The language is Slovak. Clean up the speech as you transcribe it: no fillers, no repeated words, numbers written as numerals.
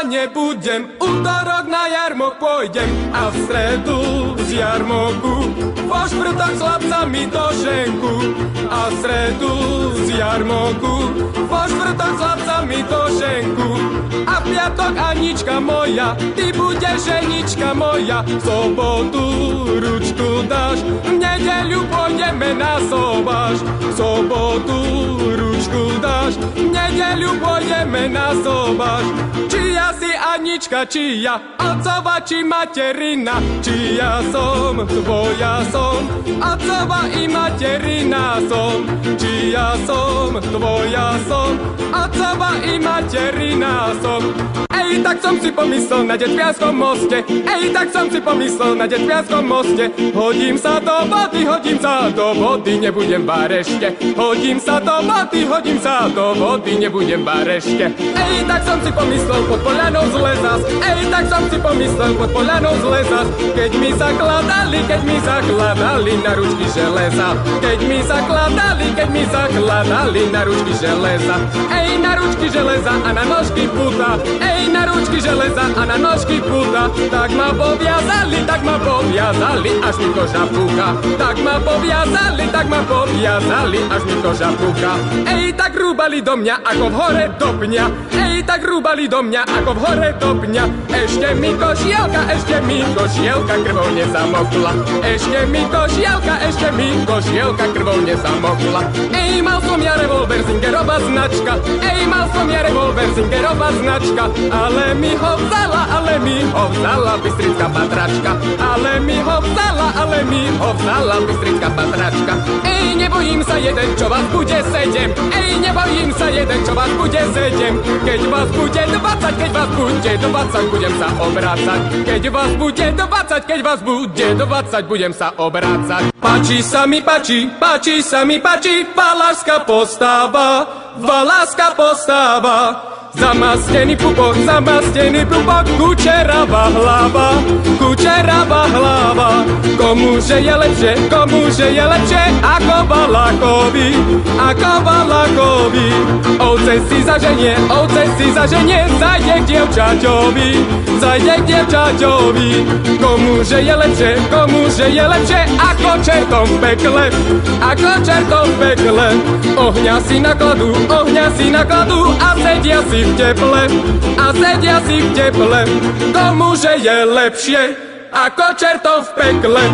nebudem, útorok na jarmok pôjdem a v stredu z jarmoku vo štvrtok s chlapcami do šenku a v stredu z jarmoku vo štvrtok s chlapcami do šenku a v piatok Anička moja, ty budeš ženička moja, v sobotu ručku dáš, v nedeľu pôjdeme na sobáš, v sobotu ručku dáš, v nedeľu pôjdeme na sobáš. Či ja si Anička, či ja otcova, či materina, či ja som tvoja som, otcova i materina som, či ja som tvoja som, otcova i materina som. Ej, tak som si pomyslel na Detvianskom moste, ej, tak som si pomyslel na Detvianskom moste. Hodím sa do vody, nebudem barešte. Hodím sa do vody, nebudem barešte. Ej, tak som si pomyslel pod poľanou z Lezas, ej, tak som si pomyslel pod poľanou z Lezas. Keď mi zakladali na ručky železa, keď mi zakladali na ručky železa. Ej, na ručky železa a na nožky puta, ej, na ručky železa a na nožky puta. Tak ma poviazali, až mi koža púka. Tak ma poviazali, až mi koža púka. Ej, tak rúbali do mňa ako v hore do pňa, ej, tak rúbali do mňa ako v hore do pňa. Ešte mi košielka krvou nezamokla. Ešte mi košielka krvou nezamokla. Ej, mal som ja revolver Zingerová značka, ej, mal som ja revolver Zingerová značka. Ale mi ho vzala bystrická patračka. Ale mi ho vzala bystrická patračka. Ej, nebojím sa jeden, čo vás bude 7. Ej, nebojím sa jeden, čo vás bude 7. Keď vás bude 20, budem sa obrácať. Keď vás bude 20, budem sa obrácať. Páči sa mi, Valašská postava. Zamastený pupok, kučeravá hlava. Komuže je lepšie, ako Balákovi. Ovce si zaženie, zajde k dievčaťovi. Komuže je lepšie, ako čertom v pekle. Ohňa si nakladú a sedia si v teple, komuže je lepšie, ako čertom v pekle.